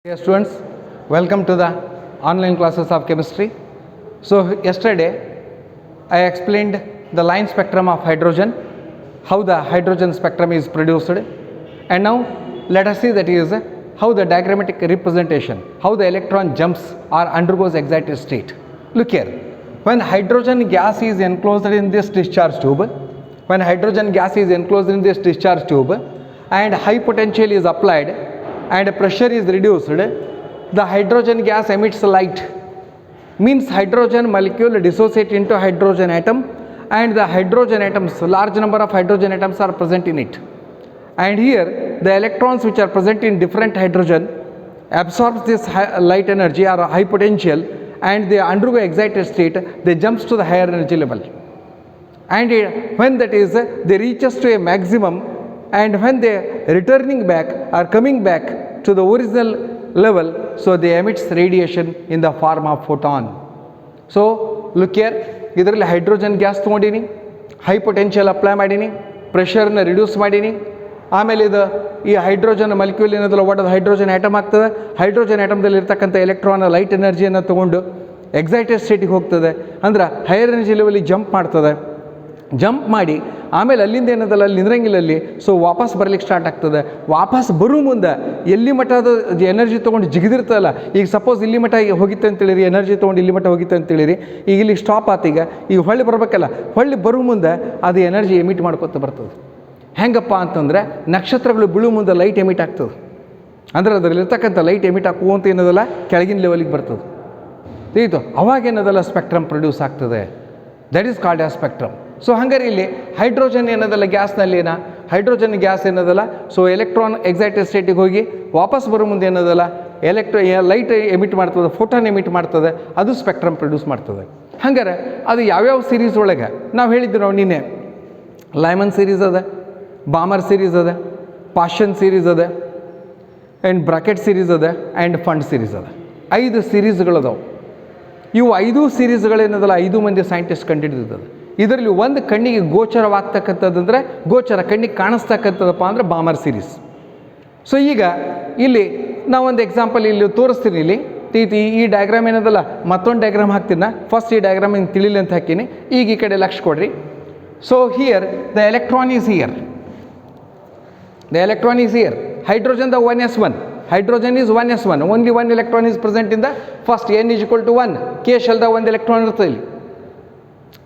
Dear students, welcome to the online classes of chemistry. So yesterday I explained the line spectrum of hydrogen, how the hydrogen spectrum is produced, and now let us see that is how the diagrammatic representation, how the electron jumps or undergoes excited state. Look here, when hydrogen gas is enclosed in this discharge tube, and high potential is applied and pressure is reduced, the hydrogen gas emits light. Means hydrogen molecule dissociate into hydrogen atom, and the hydrogen atoms, large number of hydrogen atoms are present in it. And here the electrons which are present in different hydrogen absorbs this light energy or high potential, and they undergo excited state, they jumps to the higher energy level. And when that is, they reaches to a maximum, and when they returning back or coming back to the original level, so they emits radiation in the form of photon. So look here, ಇದರಲ್ಲಿ hydrogen gas ತೊಗೊಂಡಿನಿ, high potential apply ಮಾಡೀನಿ, ಪ್ರೆಷರ್ನ reduce ಮಾಡೀನಿ, ಆಮೇಲೆ ಇದು ಈ hydrogen molecule ಏನದಲ್ಲ ಒಡೆದು hydrogen atom ಆಗ್ತದೆ. ಹೈಡ್ರೋಜನ್ ಆಟಮ್ದಲ್ಲಿ ಇರ್ತಕ್ಕಂಥ ಎಲೆಕ್ಟ್ರಾನ್ ಲೈಟ್ ಎನರ್ಜಿಯನ್ನು ತೊಗೊಂಡು ಎಕ್ಸೈಟೆಡ್ ಸ್ಟೇಟಿಗೆ ಹೋಗ್ತದೆ, ಅಂದ್ರೆ ಹೈಯರ್ ಎನರ್ಜಿ ಲೆವೆಲಿಗೆ ಜಂಪ್ ಮಾಡ್ತದೆ. ಜಂಪ್ ಮಾಡಿ ಆಮೇಲೆ ಅಲ್ಲಿಂದ ಏನದಲ್ಲ ಅಲ್ಲಿ ನಿಂದ್ರಂಗಿಲ್ಲ ಅಲ್ಲಿ, ಸೊ ವಾಪಸ್ ಬರ್ಲಿಕ್ಕೆ ಸ್ಟಾರ್ಟ್ ಆಗ್ತದೆ. ವಾಪಸ್ ಬರೋ ಮುಂದೆ ಎಲ್ಲಿ ಮಟ್ಟ ಅದು ಎನರ್ಜಿ ತೊಗೊಂಡು ಜಿಗಿದಿರ್ತಲ್ಲ, ಈಗ ಸಪೋಸ್ ಇಲ್ಲಿ ಮಟ್ಟ ಹೋಗಿತ್ತು ಅಂತೇಳಿರಿ, ಎನರ್ಜಿ ತೊಗೊಂಡು ಇಲ್ಲಿ ಮಟ್ಟ ಹೋಗಿತ್ತು ಅಂತೇಳಿರಿ, ಈಗ ಇಲ್ಲಿ ಸ್ಟಾಪ್ ಆತೀಗ, ಈಗ ಹೊಳ್ಳಿ ಬರಬೇಕಲ್ಲ, ಹೊಳ್ಳಿ ಬರೋ ಮುಂದೆ ಅದು ಎನರ್ಜಿ ಎಮಿಟ್ ಮಾಡ್ಕೊತ ಬರ್ತದೆ. ಹೆಂಗಪ್ಪ ಅಂತಂದರೆ ನಕ್ಷತ್ರಗಳು ಬೀಳೋ ಮುಂದೆ ಲೈಟ್ ಎಮಿಟ್ ಆಗ್ತದೆ, ಅಂದ್ರೆ ಅದರಲ್ಲಿರ್ತಕ್ಕಂಥ ಲೈಟ್ ಎಮಿಟ್ ಹಾಕುವಂತ ಏನದಲ್ಲ ಕೆಳಗಿನ ಲೆವೆಲಿಗೆ ಬರ್ತದೆ. ತಿಳಿಯಿತು, ಅವಾಗೇನದಲ್ಲ ಸ್ಪೆಕ್ಟ್ರಮ್ ಪ್ರೊಡ್ಯೂಸ್ ಆಗ್ತದೆ. That is called as spectrum. So ಹಂಗಾರೆ ಇಲ್ಲಿ ಹೈಡ್ರೋಜನ್ ಏನದಲ್ಲ ಗ್ಯಾಸ್ನಲ್ಲಿ ಹೈಡ್ರೋಜನ್ ಗ್ಯಾಸ್ ಏನದಲ್ಲ, ಸೊ ಎಲೆಕ್ಟ್ರಾನ್ ಎಕ್ಸೈಟೆಡ್ ಸ್ಟೇಟಿಗೆ ಹೋಗಿ ವಾಪಸ್ ಬರೋ ಮುಂದೆ ಏನದಲ್ಲ ಲೈಟ್ ಎಮಿಟ್ ಮಾಡ್ತದೆ, ಫೋಟಾನ್ ಎಮಿಟ್ ಮಾಡ್ತದೆ, ಅದು ಸ್ಪೆಕ್ಟ್ರಮ್ ಪ್ರೊಡ್ಯೂಸ್ ಮಾಡ್ತದೆ. ಹಂಗಾರೆ ಅದು ಯಾವ್ಯಾವ ಸೀರೀಸ್ ಒಳಗೆ ನಾವು ಹೇಳಿದ್ದು ನಾವು ನಿನ್ನೆ ಲೈಮನ್ ಸೀರೀಸ್ ಅದ, ಬಾಮರ್ ಸೀರೀಸ್ ಅದ, ಪಾಷನ್ ಸೀರೀಸ್ ಅದ, ಆ್ಯಂಡ್ ಬ್ರಾಕೆಟ್ ಸೀರೀಸ್ ಅದ, ಆ್ಯಂಡ್ ಫಂಡ್ ಸೀರೀಸ್ ಅದ. 5 ಸೀರೀಸ್ಗಳದಾವೆ. ಇವು 5 ಸೀರೀಸ್ಗಳೇನದಲ್ಲ 5 ಮಂದಿ ಸೈಂಟಿಸ್ಟ್ ಕಂಡುಹಿಡಿದಿದ್ದದು. ಇದರಲ್ಲಿ ಒಂದು ಕಣ್ಣಿಗೆ ಗೋಚರವಾಗ್ತಕ್ಕಂಥದ್ದಂದರೆ, ಗೋಚರ ಕಣ್ಣಿಗೆ ಕಾಣಿಸ್ತಕ್ಕಂಥದ್ದಪ್ಪ ಅಂದರೆ ಬಾಮರ್ ಸೀರೀಸ್. ಸೊ ಈಗ ಇಲ್ಲಿ ನಾವೊಂದು ಎಕ್ಸಾಂಪಲ್ ಇಲ್ಲಿ ತೋರಿಸ್ತೀನಿ. ಇಲ್ಲಿ ಈ ಡಯಾಗ್ರಾಮ್ ಏನದಲ್ಲ ಮತ್ತೊಂದು ಡಯಾಗ್ರಾಮ್ ಹಾಕ್ತೀನಿ. ಫಸ್ಟ್ ಈ ಡಯಾಗ್ರಾಮ್ ಹಿಂಗೆ ತಿಳಿಲಿ ಅಂತ ಹಾಕೀನಿ. ಈಗ ಈ ಕಡೆ ಲಕ್ಷ ಕೊಡ್ರಿ. So here the electron is here, hydrogen the 1s1, hydrogen is 1s1, only one electron is present in the first, n is equal to 1, k shell the ಒಂದು ಎಲೆಕ್ಟ್ರಾನ್ ಇರ್ತದೆ ಇಲ್ಲಿ.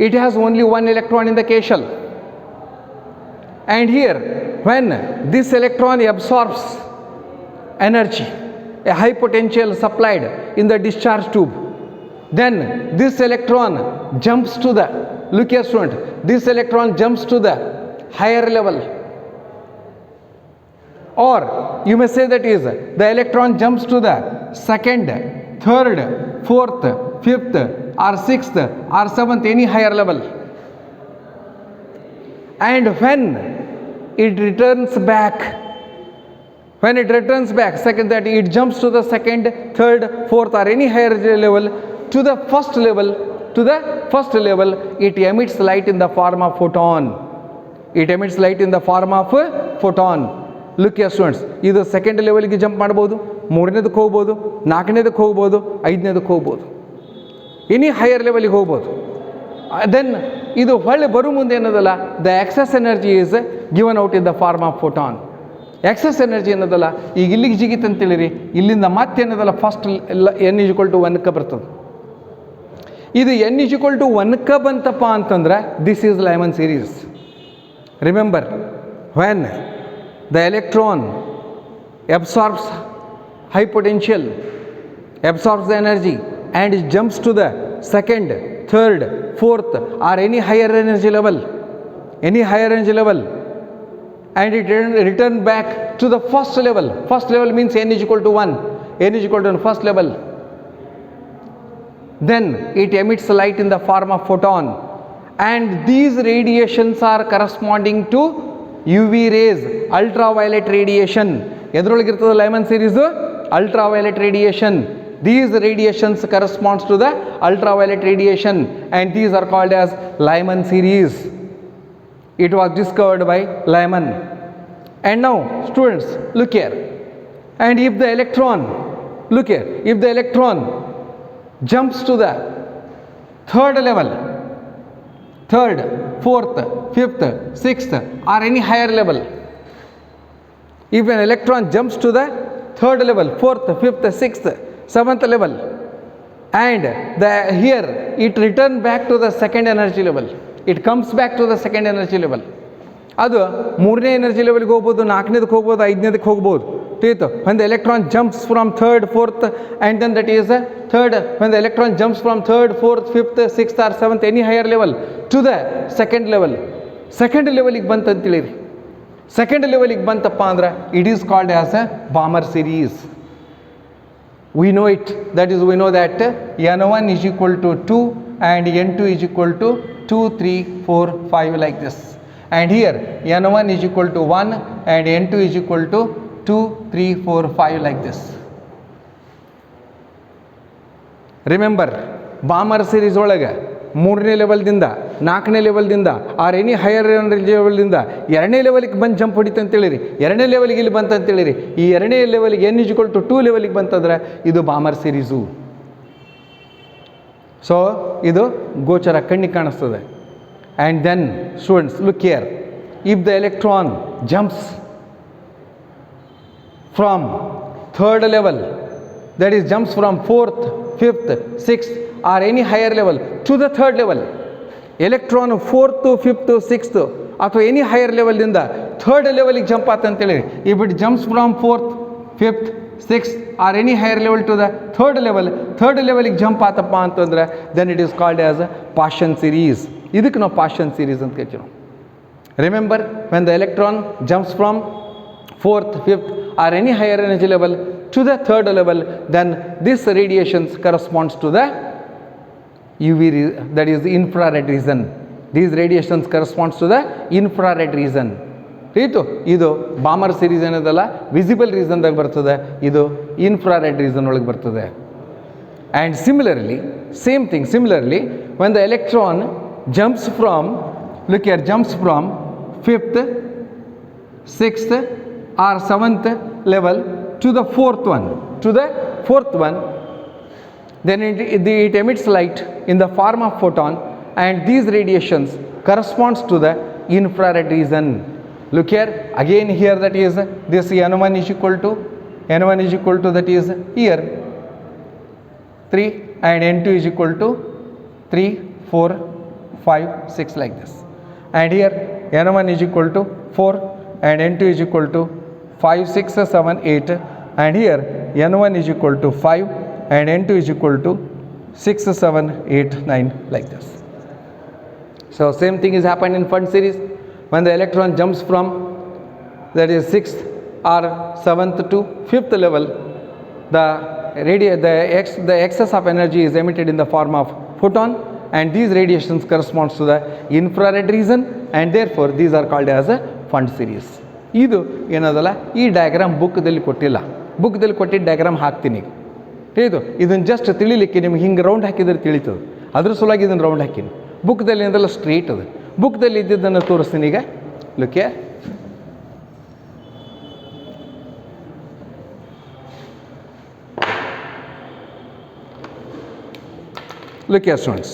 It has only one electron in the k shell. And here when this electron absorbs energy, a high potential supplied in the discharge tube, then this electron jumps to the, look here student, this electron jumps to the higher level, or you may say that is the electron jumps to the second, third, fourth, fifth or sixth or seventh, any higher level. And when it returns back, second, that it jumps to the second, third, fourth or any higher level, to the first level, it emits light in the form of photon. Look your students, ಇದು second ಲೆವೆಲ್ಗೆ jump ಮಾಡ್ಬೋದು, 3ನೇದಕ್ಕೆ ಹೋಗ್ಬೋದು, 4ನೇದಕ್ಕೆ ಹೋಗ್ಬೋದು, 5ನೇದಕ್ಕೆ ಹೋಗ್ಬೋದು, any higher ಲೆವೆಲಿಗೆ ಹೋಗ್ಬೋದು. Then ಇದು ಹೊಳ್ಳಿ ಬರೋ ಮುಂದೆ ಏನದಲ್ಲ the excess energy is given out in the form of photon. Excess energy ಏನದಲ್ಲ ಈಗ ಇಲ್ಲಿಗೆ ಜಿಗಿತು ಅಂತೇಳಿರಿ, ಇಲ್ಲಿಂದ ಮತ್ತೆ ಏನದಲ್ಲ ಫಸ್ಟ್ n = 1ಕ್ಕೆ ಬರ್ತದೆ. ಇದು n = 1ಕ್ಕೆ ಬಂತಪ್ಪ ಅಂತಂದ್ರೆ this is Lyman series. Remember, when the electron absorbs high potential, absorbs the energy and it jumps to the second, third, fourth or any higher energy level, and it return back to the first level. First level means n = 1, first level. Then it emits light in the form of photon, and these radiations are corresponding to UV rays, ultraviolet radiation. ಎದ್ರೊಳಗಿರ್ತದೆ Lyman series ultraviolet radiation. These radiations corresponds to the ultraviolet radiation, and these are called as Lyman series. It was discovered by Lyman. And now students, look here, and if the electron Look here, if the electron jumps to the third level, third, fourth, fifth, sixth, or any higher level, if an electron jumps to the third level, fourth, fifth, sixth, seventh level, and here it returns back to the second energy level, it comes back to the second energy level. ಅದು ಮೂರನೇ energy ಲೆವೆಲ್ಗೆ ಹೋಗ್ಬೋದು, ನಾಲ್ಕನೇದಕ್ಕೆ ಹೋಗ್ಬೋದು, ಐದನೇದಕ್ಕೆ ಹೋಗ್ಬೋದು. ತಿಳಿತು? when the electron jumps from third, fourth, and then that is third, when the electron jumps from third, fourth, fifth, sixth or seventh, any higher level to the second level, second ಲೆವೆಲಿಗೆ ಬಂತಂತೇಳಿರಿ. Second ಲೆವೆಲಿಗೆ ಬಂತಪ್ಪ ಅಂದ್ರೆ it is called as a Balmer series. we know it, that is we know that n1 is equal to 2 and n2 is equal to 2, 3, 4, 5 like this. And here n1 is equal to 1 and n2 is equal to 2, 3, 4, 5 like this. Remember, ಬಾಮರ್ series ಒಳಗೆ ಮೂರನೇ ಲೆವೆಲ್ದಿಂದ ನಾಲ್ಕನೇ ಲೆವೆಲ್ದಿಂದ R any higher ಲೆವೆಲ್ದಿಂದ ಎರಡನೇ ಲೆವೆಲಿಗೆ ಬಂದು jump ಹೊಡಿತು ಅಂತೇಳಿರಿ. ಎರಡನೇ ಲೆವೆಲ್ಗೆ ಇಲ್ಲಿ ಬಂತಂತೇಳಿರಿ. ಈ ಎರಡನೇ ಲೆವೆಲ್ಗೆ n ಈಕ್ವಲ್ ಟು 2 ಲೆವೆಲಿಗೆ ಬಂತಂದ್ರೆ ಇದು ಬಾಮರ್ ಸೀರೀಸು. ಸೊ ಇದು ಗೋಚರ ಕಣ್ಣಿಗೆ ಕಾಣಿಸ್ತದೆ. And then students look here, if the electron jumps from third level, that is jumps from fourth, fifth, sixth or any higher level to the third level, electron fourth, fifth, sixth ಅಥವಾ any higher ಲೆವೆಲ್ದಿಂದ third ಲೆವೆಲಿಗೆ jump ಆತಂತೇಳಿ, if it jumps from fourth, fifth, sixth or any higher level to the third level, third ಲೆವೆಲಿಗೆ jump ಆತಪ್ಪ ಅಂತಂದ್ರೆ then it is called as a Paschen series. ಇದಕ್ಕೆ ನಾವು Paschen series ಅಂತ ಕರಿತೀವಿ ನಾವು. Remember, when the electron jumps from fourth, fifth or any higher energy level to the third level, then this radiations corresponds to the UV, that is the infrared region. These radiations corresponds to the infrared region. ಇದು ಇದು ಬಾಮರ್ series ಏನದಲ್ಲ visible ರೀಸನ್ದಾಗ ಬರ್ತದೆ, ಇದು infrared reason ಒಳಗೆ ಬರ್ತದೆ. And similarly same thing, similarly when the electron jumps from, look here, jumps from fifth, sixth or seventh level to the fourth one, then it emits light in the form of photon, and these radiations corresponds to the infrared region. Look here again, here that is this n1 is equal to that is here 3 and n2 is equal to 3, 4, 5, 6 like this, and here n1 is equal to 4 and n2 is equal to 5, 6, 7, 8, and here n1 is equal to 5 and n2 is equal to 6, 7, 8, 9 like this. So same thing is happened in Fund series. When the electron jumps from, that is 6th or 7th to 5th level, the excess of energy is emitted in the form of photon, and these radiations corresponds to the infrared region, and therefore these are called as a Fund series. ಇದು ಏನದಲ್ಲ, ಈ diagram ಬುಕ್ದಲ್ಲಿ ಕೊಟ್ಟಿಲ್ಲ, ಬುಕ್ದಲ್ಲಿ ಕೊಟ್ಟಿದ್ದ diagram ಹಾಕ್ತೀನಿ. ತಿಳಿದು ಇದನ್ನು just ತಿಳಿಲಿಕ್ಕೆ ನಿಮ್ಗೆ ಹಿಂಗೆ ರೌಂಡ್ ಹಾಕಿದ್ರೆ ತಿಳಿತದೆ, ಅದ್ರ ಸಲುವಾಗಿ ಇದನ್ನು ರೌಂಡ್ ಹಾಕಿನಿ. ಬುಕ್ದಲ್ಲಿ ಏನದಲ್ಲ ಸ್ಟ್ರೇಟ್ ಅದು, ಬುಕ್ದಲ್ಲಿ ಇದ್ದಿದ್ದನ್ನು ತೋರಿಸ್ತೀನಿ ಈಗ. ಲುಕ್ಕೆ, look here students,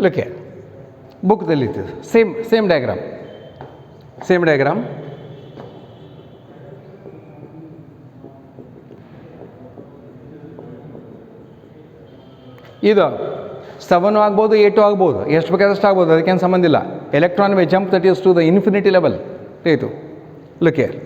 look here, ಬುಕ್ದಲ್ಲಿ ಇರ್ತದೆ ಸೇಮ್ ಡಯಾಗ್ರಾಮ್, ಇದು 7 ಆಗ್ಬೋದು, 8 ಆಗ್ಬೋದು, ಎಷ್ಟು ಬೇಕಾದಷ್ಟು ಆಗ್ಬೋದು, ಅದಕ್ಕೇನು ಸಂಬಂಧ ಇಲ್ಲ. Electron may jump that is to the infinity level. ಆಯಿತು, look here,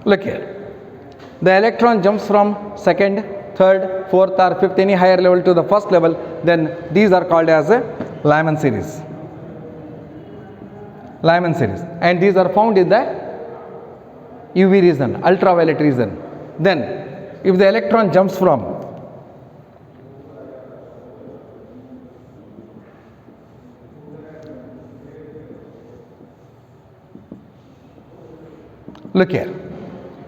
Look here. The electron jumps from second, third, fourth or fifth, any higher level to the first level, then these are called as a Lyman series. Lyman series. And these are found in the UV region, ultraviolet region. Then, if the electron jumps from look here.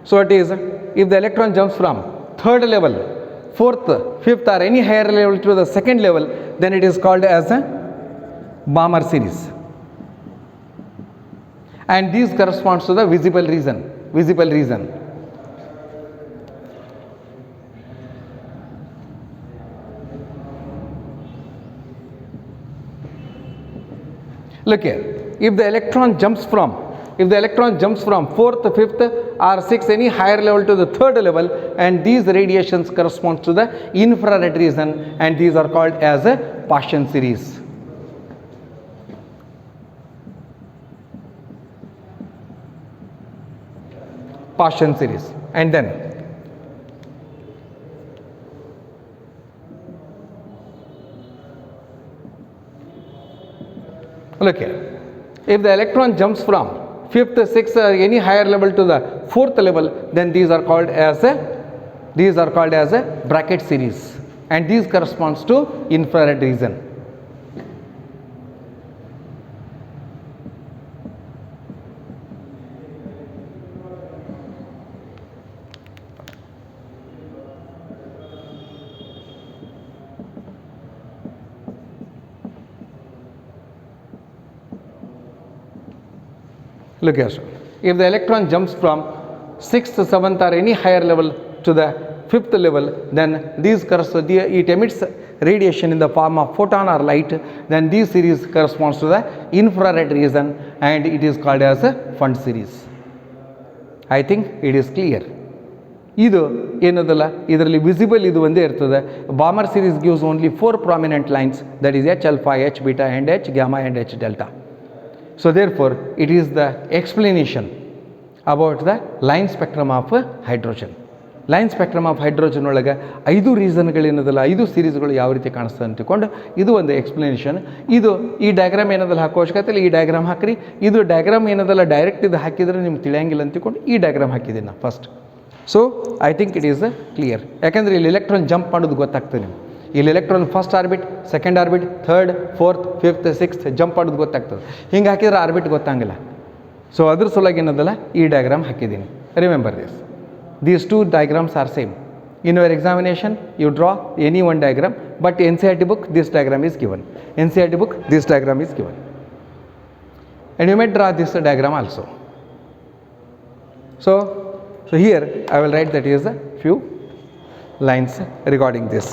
So it is, if the electron jumps from third level, fourth, fifth or any higher level to the second level, then it is called as a Balmer series. And these corresponds to the visible region. Visible region. Look here. If the electron jumps from fourth, fifth or sixth, any higher level to the third level, and these radiations correspond to the infrared region, and these are called as a Paschen series. Paschen series. And then look here. If the electron jumps from fifth, sixth or any higher level to the fourth level, then these are called as a bracket series, and these corresponds to infrared region. Look here, sir. If the electron jumps from 6th, 7th or any higher level to the 5th level, then these it emits radiation in the form of photon or light, then this series corresponds to the infrared region, and it is called as a Pfund series. I think it is clear. ಇದು ಏನದಲ್ಲ, ಇದರಲ್ಲಿ visible ಇದು ಒಂದೇ ಇರ್ತದೆ. ಬಾಮರ್ series gives only 4 prominent lines, that is H alpha, H beta and H gamma and H delta. So therefore, it is the explanation about the line spectrum of hydrogen. Line spectrum of hydrogen ಒಳಗೆ 5 ರೀಸನ್ಗಳೇನದಲ್ಲ, 5 ಸೀರೀಸ್ಗಳು ಯಾವ ರೀತಿ ಕಾಣಿಸ್ತದೆ ಅಂತಿಕೊಂಡು ಇದು ಒಂದು explanation. ಇದು ಈ diagram ಏನದಲ್ಲ ಹಾಕೋ ಅವಶ್ಯಕತೆ ಇಲ್ಲ, ಈ ಡಯಾಗ್ರಾಮ್ ಹಾಕ್ರಿ. ಇದು ಡಯಾಗ್ರಾಮ್ ಏನದಲ್ಲ ಡೈರೆಕ್ಟ್ ಇದು ಹಾಕಿದರೆ ನಿಮ್ಗೆ ತಿಳಿಯಂಗಿಲ್ಲ ಅಂತಿಕೊಂಡು ಈ ಡಯಾಗ್ರಾಮ್ ಹಾಕಿದ್ದೀನಿ ನಾನು first. So I think it is clear. ಯಾಕಂದರೆ ಇಲ್ಲಿ ಎಲೆಕ್ಟ್ರಾನ್ ಜಂಪ್ ಮಾಡೋದು ಗೊತ್ತಾಗ್ತದೆ ನಿಮ್ಗೆ. ಇಲ್ಲಿ electron first orbit, second orbit, third, fourth, fifth, sixth jump ಮಾಡೋದು ಗೊತ್ತಾಗ್ತದೆ. ಹಿಂಗೆ ಹಾಕಿದ್ರೆ ಆರ್ಬಿಟ್ ಗೊತ್ತಾಗಿಲ್ಲ. ಸೊ ಅದ್ರ ಸಲುವಾಗಿ ಏನದಲ್ಲ ಈ ಡಯಾಗ್ರಾಮ್ ಹಾಕಿದ್ದೀನಿ. Remember this. These two diagrams are same. In your examination, you draw any one diagram, but NCERT book, this diagram is given. NCERT book, this diagram is given. And you may draw this diagram also. So here I will write that is a few lines regarding this.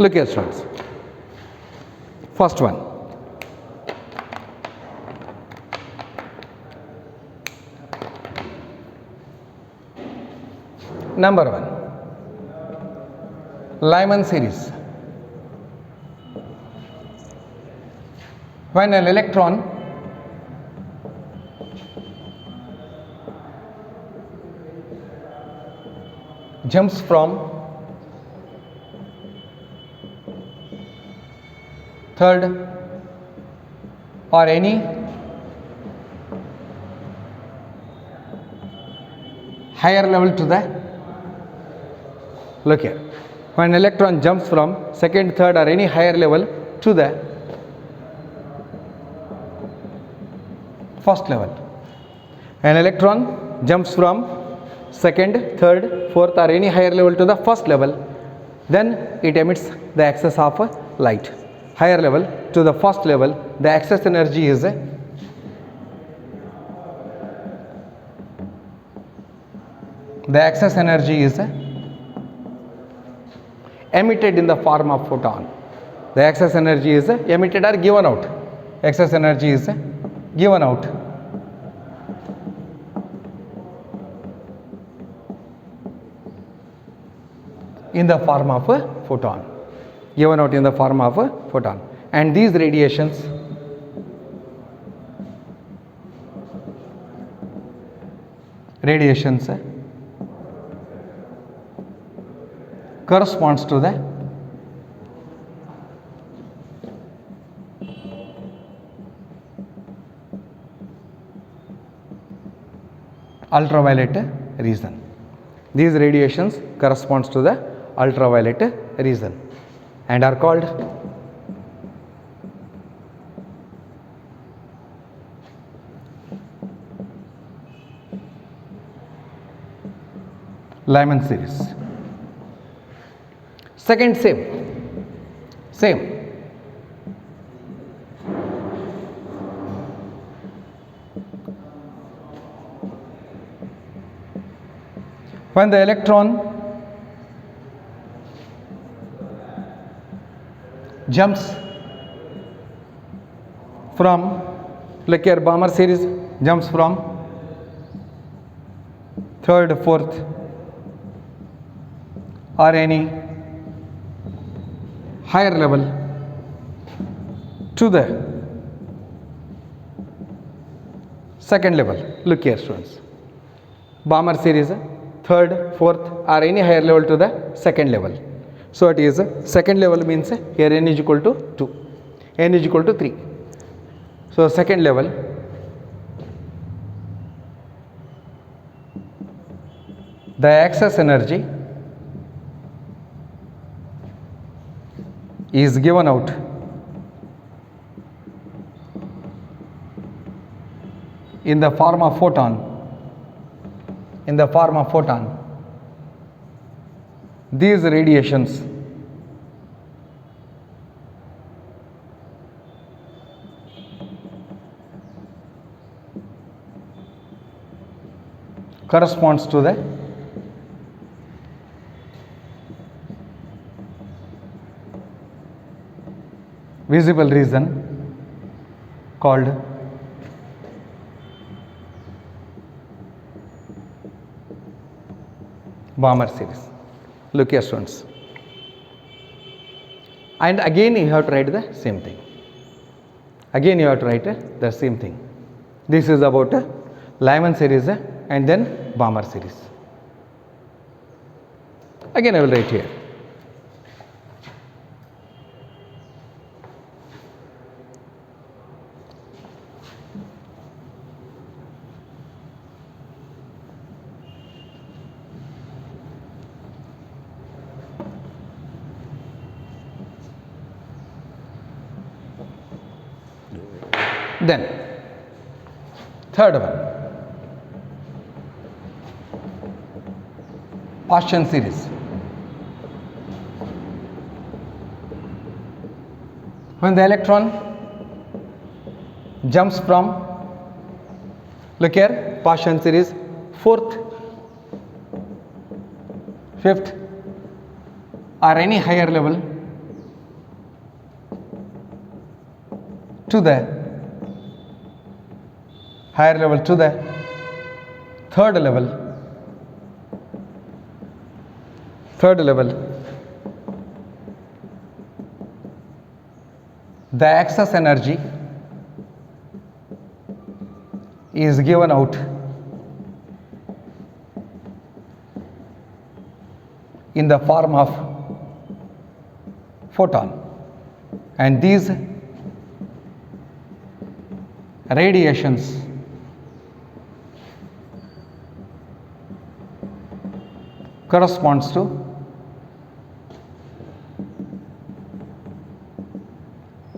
Look here, students. First one. Number 1. Lyman series. When an electron jumps from third or any higher level to the, look here, when electron jumps from second, third or any higher level to the first level, an electron jumps from second, third, fourth or any higher level to the first level, then it emits the excess of light. Higher level to the first level, the excess energy is emitted in the form of photon. The excess energy is emitted or given out. Excess energy is given out. In the form of a photon. Given out in the form of a photon. And these radiations corresponds to the ultraviolet region. These radiations corresponds to the ultraviolet region and are called Lyman series. Second, same. When the electron jumps from, look here, Balmer series jumps from third, fourth or any higher level to the second level. Look here, students. Balmer series third, fourth or any higher level to the second level. So it is second level means here n is equal to 2, n is equal to 3. So second level the excess energy is given out in the form of photon. These radiations corresponds to the visible region called Balmer series. Look here, students. And again you have to write the same thing. This is about Lyman series and then Balmer series. Again I will write here. Then third one, Paschen series. When the electron jumps from, look here, Paschen series, fourth, fifth or any higher level to the third level, the excess energy is given out in the form of photon, and these radiations corresponds to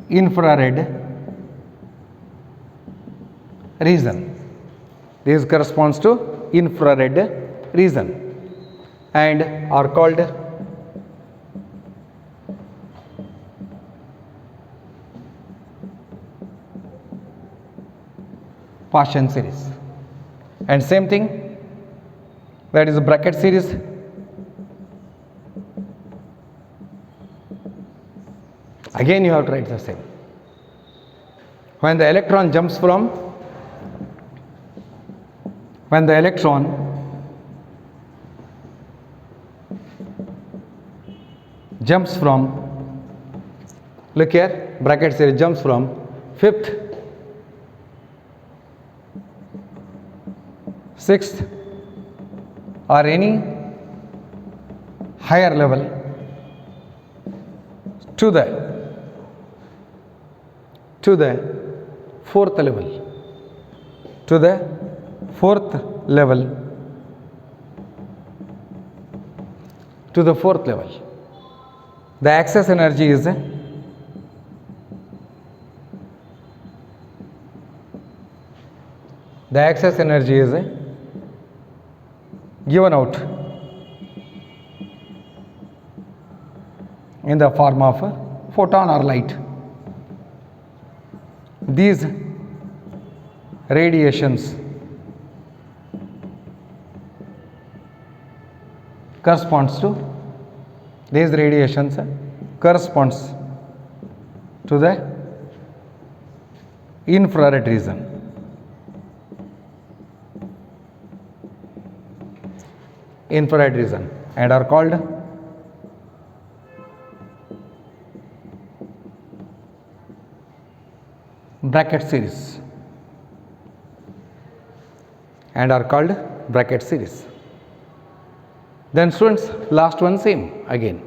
infrared region. This corresponds to infrared region and are called Paschen series. And same thing, that is a bracket series. Again you have to write the same. When the electron jumps from look here, bracket series, jumps from 5th, 6th or any higher level to the 4th level, to the 4th level, to the 4th level, the excess energy is given out in the form of a photon or light. These radiations corresponds to the infrared region. And are called bracket series. Then students, last one same again.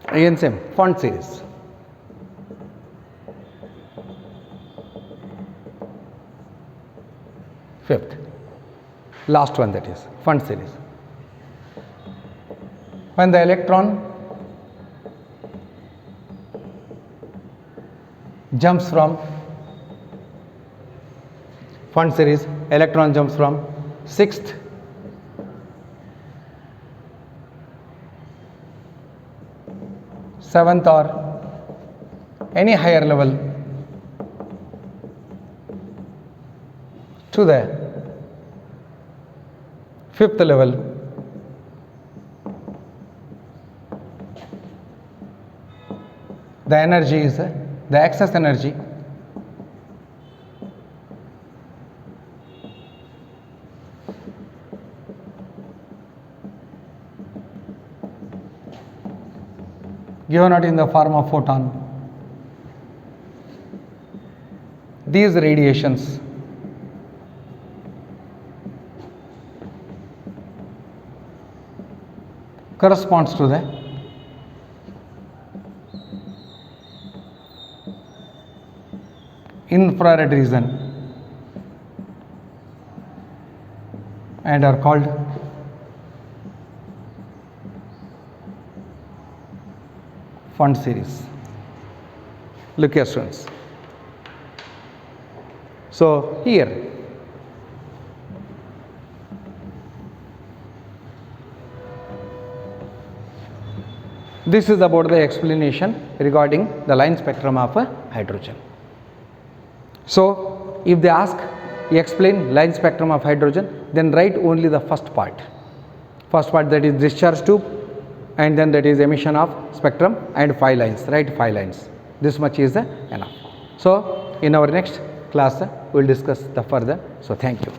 Again same, font series. Fifth, last one, that is font series. When the electron jumps from font series, electron jumps from 6th, 7th or any higher level to the 5th level, the energy is the excess energy given out in the form of photon. These radiations corresponds to the infrared region and are called font series. Look here students. So here this is about the explanation regarding the line spectrum of a hydrogen. So if they ask explain line spectrum of hydrogen, then write only the first part, that is discharge tube, and then that is emission of spectrum and 5 lines, write 5 lines. This much is enough. So in our next class we will discuss the further. So thank you.